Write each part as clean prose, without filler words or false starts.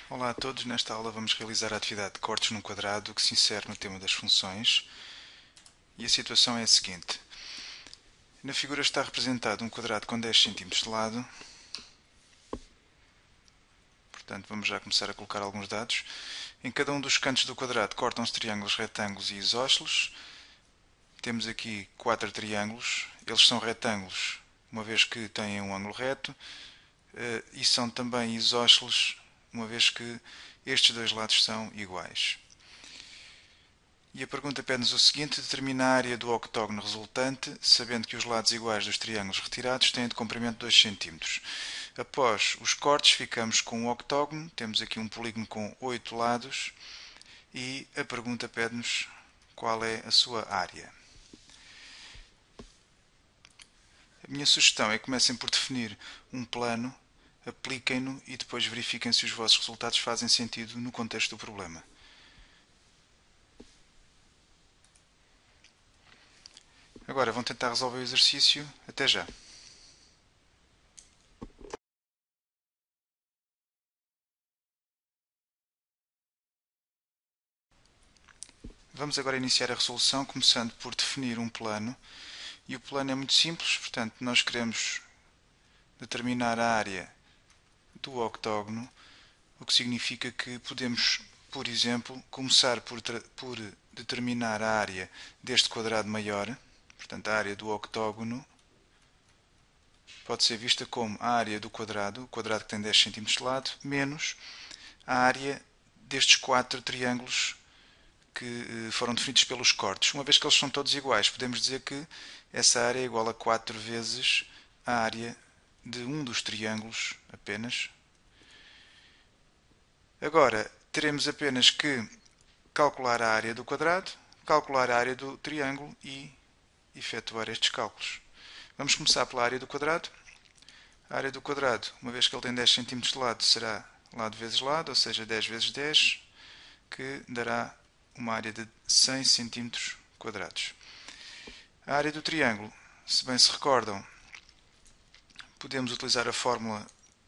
Olá a todos, nesta aula vamos realizar a atividade de cortes num quadrado que se insere no tema das funções e a situação é a seguinte. Na figura está representado um quadrado com 10 cm de lado, portanto vamos já começar a colocar alguns dados. Em cada um dos cantos do quadrado cortam-se triângulos, retângulos e isósceles. Temos aqui 4 triângulos, eles são retângulos uma vez que têm um ângulo reto e são também isósceles uma vez que estes dois lados são iguais. E a pergunta pede-nos o seguinte: determina a área do octógono resultante, sabendo que os lados iguais dos triângulos retirados têm de comprimento 2 cm. Após os cortes, ficamos com um octógono, temos aqui um polígono com 8 lados, e a pergunta pede-nos qual é a sua área. A minha sugestão é que comecem por definir um plano, apliquem-no e depois verifiquem se os vossos resultados fazem sentido no contexto do problema. Agora vão tentar resolver o exercício. Até já! Vamos agora iniciar a resolução, começando por definir um plano. E o plano é muito simples, portanto, nós queremos determinar a área do octógono, o que significa que podemos, por exemplo, começar por determinar a área deste quadrado maior. Portanto, a área do octógono pode ser vista como a área do quadrado, o quadrado que tem 10 cm de lado, menos a área destes 4 triângulos que foram definidos pelos cortes. Uma vez que eles são todos iguais, podemos dizer que essa área é igual a 4 vezes a área de um dos triângulos apenas. Agora, teremos apenas que calcular a área do quadrado, calcular a área do triângulo e efetuar estes cálculos. Vamos começar pela área do quadrado. A área do quadrado, uma vez que ele tem 10 cm de lado, será lado vezes lado, ou seja, 10 vezes 10, que dará uma área de 100 cm quadrados. A área do triângulo, se bem se recordam, podemos utilizar a fórmula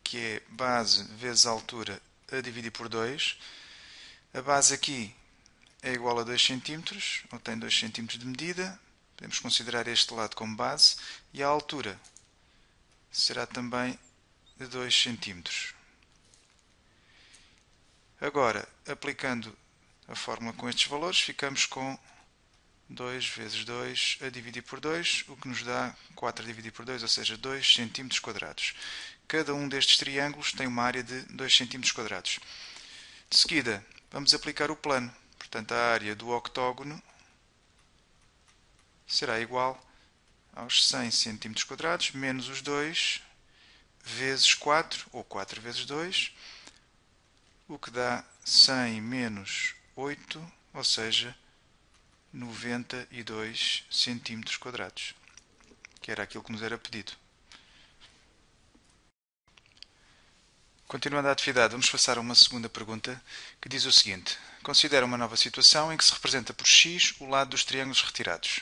que é base vezes altura a dividir por 2. A base aqui é igual a 2 cm, ou tem 2 cm de medida. Podemos considerar este lado como base. E a altura será também de 2 cm. Agora, aplicando a fórmula com estes valores, ficamos com 2 vezes 2 a dividir por 2, o que nos dá 4 a dividir por 2, ou seja, 2 cm quadrados. Cada um destes triângulos tem uma área de 2 cm quadrados. De seguida, vamos aplicar o plano. Portanto, a área do octógono será igual aos 100 cm quadrados menos os 2 vezes 4, ou 4 vezes 2, o que dá 100 menos 8, ou seja, 92 cm quadrados, que era aquilo que nos era pedido. Continuando a atividade, vamos passar a uma segunda pergunta que diz o seguinte: considera uma nova situação em que se representa por x o lado dos triângulos retirados.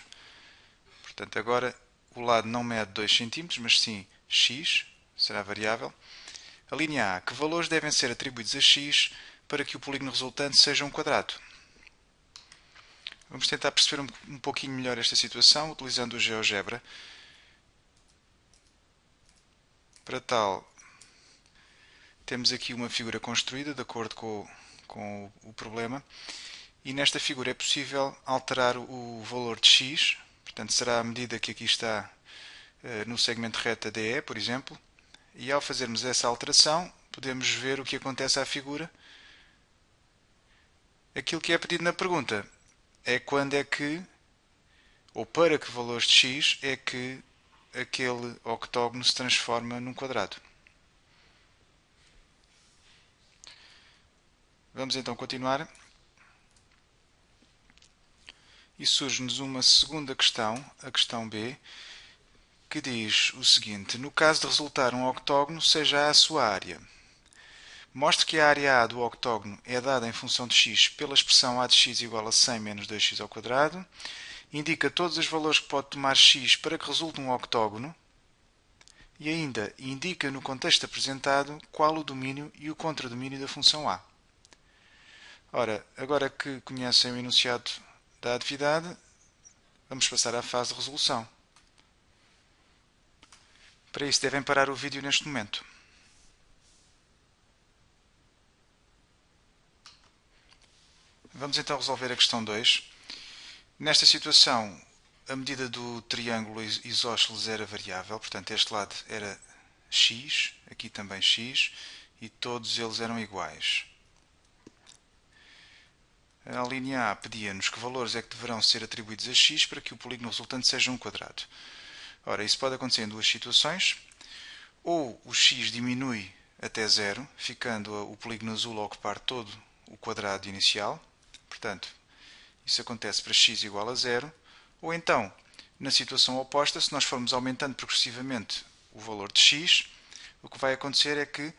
Portanto, agora o lado não mede 2 cm, mas sim x, será a variável. A linha A: que valores devem ser atribuídos a x para que o polígono resultante seja um quadrado? Vamos tentar perceber um pouquinho melhor esta situação utilizando o GeoGebra. Para tal, temos aqui uma figura construída de acordo com o problema, e nesta figura é possível alterar o valor de x, portanto será a medida que aqui está no segmento reta DE, por exemplo, e ao fazermos essa alteração podemos ver o que acontece à figura. Aquilo que é pedido na pergunta é quando é que, ou para que valores de x é que aquele octógono se transforma num quadrado. Vamos então continuar. E surge-nos uma segunda questão, a questão B, que diz o seguinte: no caso de resultar um octógono, seja A a sua área. Mostre que a área A do octógono é dada em função de x pela expressão a de x igual a 100 menos 2x ao quadrado. Indica todos os valores que pode tomar x para que resulte um octógono. e ainda indica no contexto apresentado qual o domínio e o contradomínio da função A. Ora, agora que conhecem o enunciado da atividade, vamos passar à fase de resolução. Para isso devem parar o vídeo neste momento. Vamos então resolver a questão 2. Nesta situação, a medida do triângulo isósceles era variável, portanto este lado era x, aqui também x, e todos eles eram iguais. A linha A pedia-nos que valores é que deverão ser atribuídos a x para que o polígono resultante seja um quadrado. Ora, isso pode acontecer em duas situações. Ou o x diminui até zero, ficando o polígono azul a ocupar todo o quadrado inicial. Portanto, isso acontece para x igual a zero. Ou então, na situação oposta, se nós formos aumentando progressivamente o valor de x, o que vai acontecer é que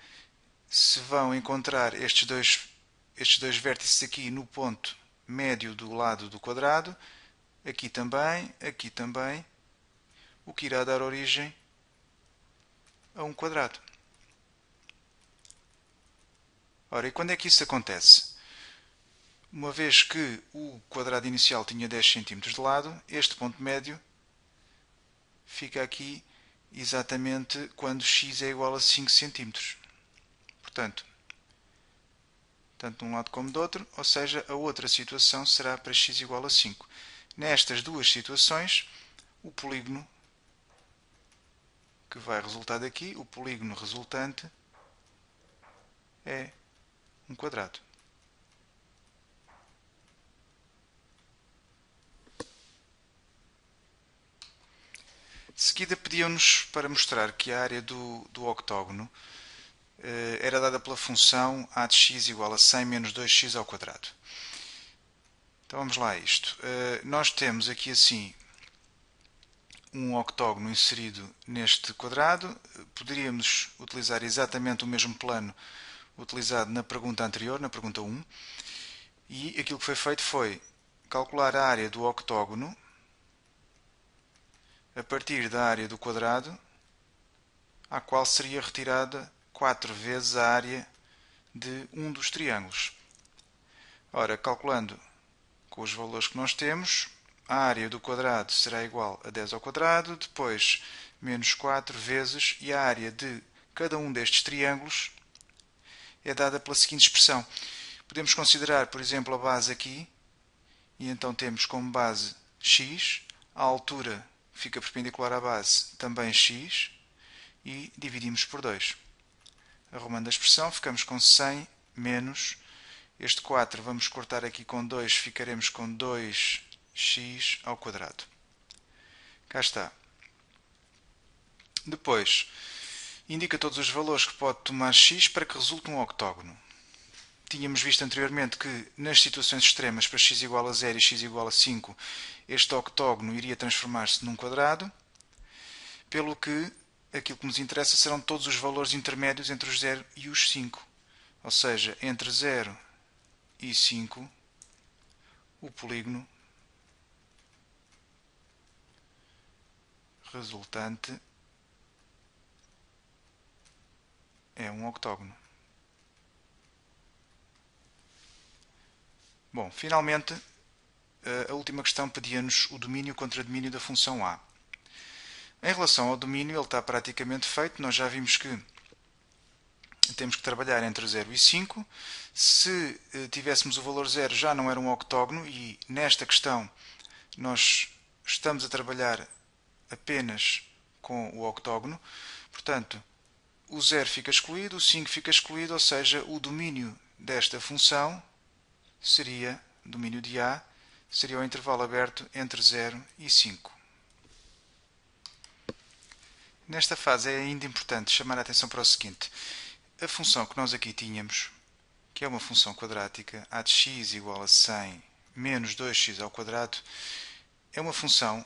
se vão encontrar estes dois vértices aqui no ponto médio do lado do quadrado, aqui também, o que irá dar origem a um quadrado. Ora, e quando é que isso acontece? Uma vez que o quadrado inicial tinha 10 cm de lado, este ponto médio fica aqui exatamente quando x é igual a 5 cm. Portanto, tanto de um lado como do outro, ou seja, a outra situação será para x igual a 5. Nestas duas situações, o polígono que vai resultar daqui, o polígono resultante, é um quadrado. De seguida pediam-nos para mostrar que a área do octógono era dada pela função a de x igual a 100 menos 2x ao quadrado. Então vamos lá a isto. Nós temos aqui assim um octógono inserido neste quadrado. Poderíamos utilizar exatamente o mesmo plano utilizado na pergunta anterior, na pergunta 1. E aquilo que foi feito foi calcular a área do octógono a partir da área do quadrado, à qual seria retirada 4 vezes a área de um dos triângulos. Ora, calculando com os valores que nós temos, a área do quadrado será igual a 10 ao quadrado, depois menos 4 vezes, e a área de cada um destes triângulos é dada pela seguinte expressão. Podemos considerar, por exemplo, a base aqui, e então temos como base x, a altura fica perpendicular à base também x, e dividimos por 2. Arrumando a expressão, ficamos com 100 menos este 4, vamos cortar aqui com 2, ficaremos com 2x ao quadrado. Cá está. Depois, indica todos os valores que pode tomar x para que resulte um octógono. Tínhamos visto anteriormente que nas situações extremas para x igual a 0 e x igual a 5, este octógono iria transformar-se num quadrado, pelo que aquilo que nos interessa serão todos os valores intermédios entre os 0 e os 5. Ou seja, entre 0 e 5, o polígono resultante é um octógono. Bom, finalmente, a última questão pedia-nos o domínio e contradomínio da função A. Em relação ao domínio, ele está praticamente feito. Nós já vimos que temos que trabalhar entre 0 e 5. Se tivéssemos o valor 0, já não era um octógono, e nesta questão nós estamos a trabalhar apenas com o octógono. Portanto, o 0 fica excluído, o 5 fica excluído, ou seja, o domínio desta função seria, o domínio de A, seria o intervalo aberto entre 0 e 5. Nesta fase é ainda importante chamar a atenção para o seguinte. A função que nós aqui tínhamos, que é uma função quadrática, a de x igual a 100 menos 2x ao quadrado, é uma função,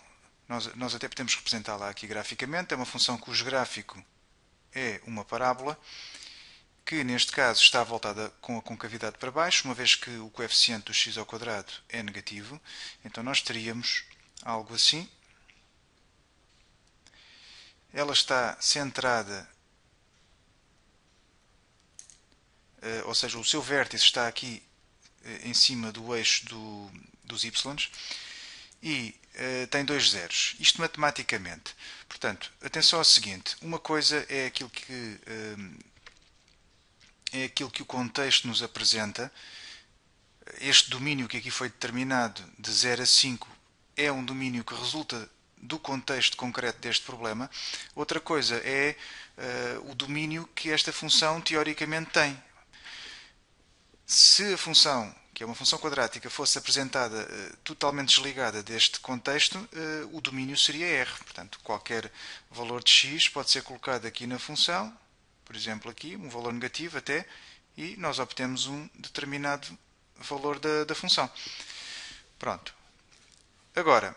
nós até podemos representá-la aqui graficamente, é uma função cujo gráfico é uma parábola, que neste caso está voltada com a concavidade para baixo, uma vez que o coeficiente do x ao quadrado é negativo. Então nós teríamos algo assim. ela está centrada, ou seja, o seu vértice está aqui em cima do eixo dos y e tem dois zeros. Isto matematicamente. Portanto, atenção ao seguinte, uma coisa é aquilo que o contexto nos apresenta. Este domínio que aqui foi determinado de 0 a 5 é um domínio que resulta do contexto concreto deste problema. Outra coisa é o domínio que esta função teoricamente tem. Se a função, que é uma função quadrática, fosse apresentada totalmente desligada deste contexto, o domínio seria R. Portanto, qualquer valor de x pode ser colocado aqui na função, por exemplo aqui, um valor negativo até, e nós obtemos um determinado valor da função. Pronto. Agora,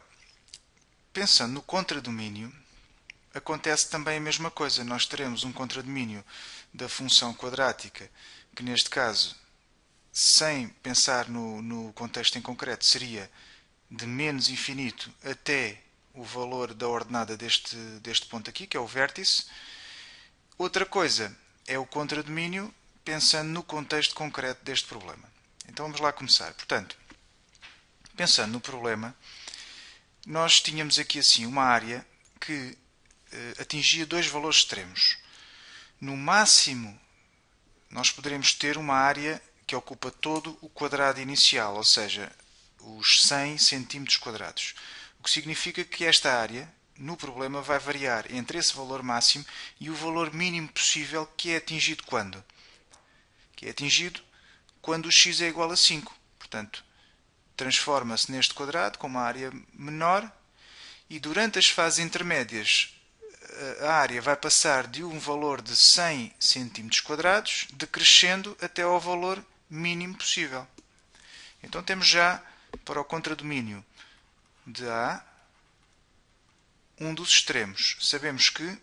pensando no contradomínio, acontece também a mesma coisa. Nós teremos um contradomínio da função quadrática, que neste caso, sem pensar no contexto em concreto, seria de menos infinito até o valor da ordenada deste ponto aqui, que é o vértice. Outra coisa é o contradomínio pensando no contexto concreto deste problema. Então vamos lá começar. Portanto, pensando no problema, nós tínhamos aqui assim uma área que atingia dois valores extremos. No máximo, nós poderemos ter uma área que ocupa todo o quadrado inicial, ou seja, os 100 cm². O que significa que esta área, no problema, vai variar entre esse valor máximo e o valor mínimo possível, que é atingido quando? Que é atingido quando o x é igual a 5. Portanto, transforma-se neste quadrado com uma área menor e durante as fases intermédias a área vai passar de um valor de 100 cm², decrescendo até ao valor mínimo possível. Então temos já para o contradomínio de A um dos extremos. Sabemos que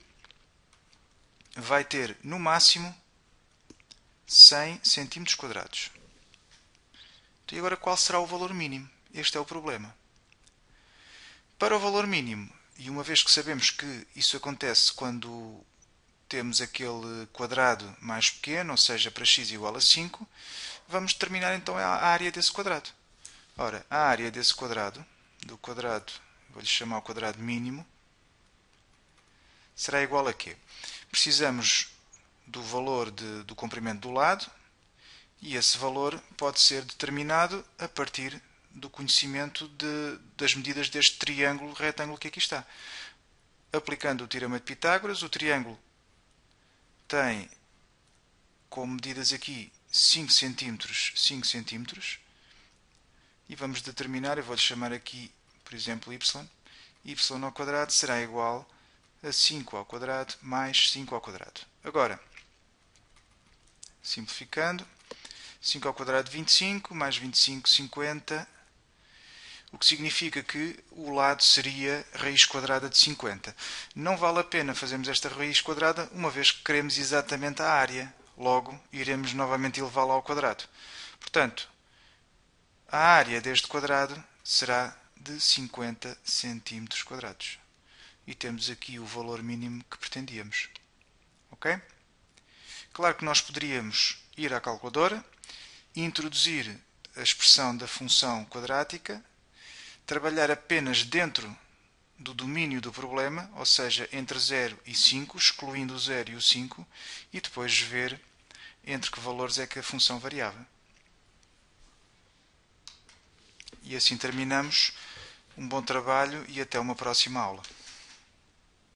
vai ter no máximo 100 cm². E agora qual será o valor mínimo? Este é o problema. Para o valor mínimo, e uma vez que sabemos que isso acontece quando temos aquele quadrado mais pequeno, ou seja, para x igual a 5, vamos determinar então a área desse quadrado. Ora, a área desse quadrado, do quadrado, vou-lhe chamar o quadrado mínimo, será igual a quê? Precisamos do valor do comprimento do lado, e esse valor pode ser determinado a partir do conhecimento das medidas deste triângulo retângulo que aqui está. Aplicando o teorema de Pitágoras, o triângulo tem como medidas aqui 5 cm, 5 cm, e vamos determinar, eu vou-lhe chamar aqui, por exemplo, y. Y ao quadrado será igual a 5 ao quadrado mais 5 ao quadrado. Agora, simplificando, 5 ao quadrado 25, mais 25, 50, o que significa que o lado seria raiz quadrada de 50. Não vale a pena fazermos esta raiz quadrada, uma vez que queremos exatamente a área. Logo, iremos novamente elevá-la ao quadrado. Portanto, a área deste quadrado será de 50 cm². E temos aqui o valor mínimo que pretendíamos. Ok? Claro que nós poderíamos ir à calculadora, introduzir a expressão da função quadrática, trabalhar apenas dentro do domínio do problema, ou seja, entre 0 e 5, excluindo o 0 e o 5, e depois ver entre que valores é que a função variava. E assim terminamos. Um bom trabalho e até uma próxima aula.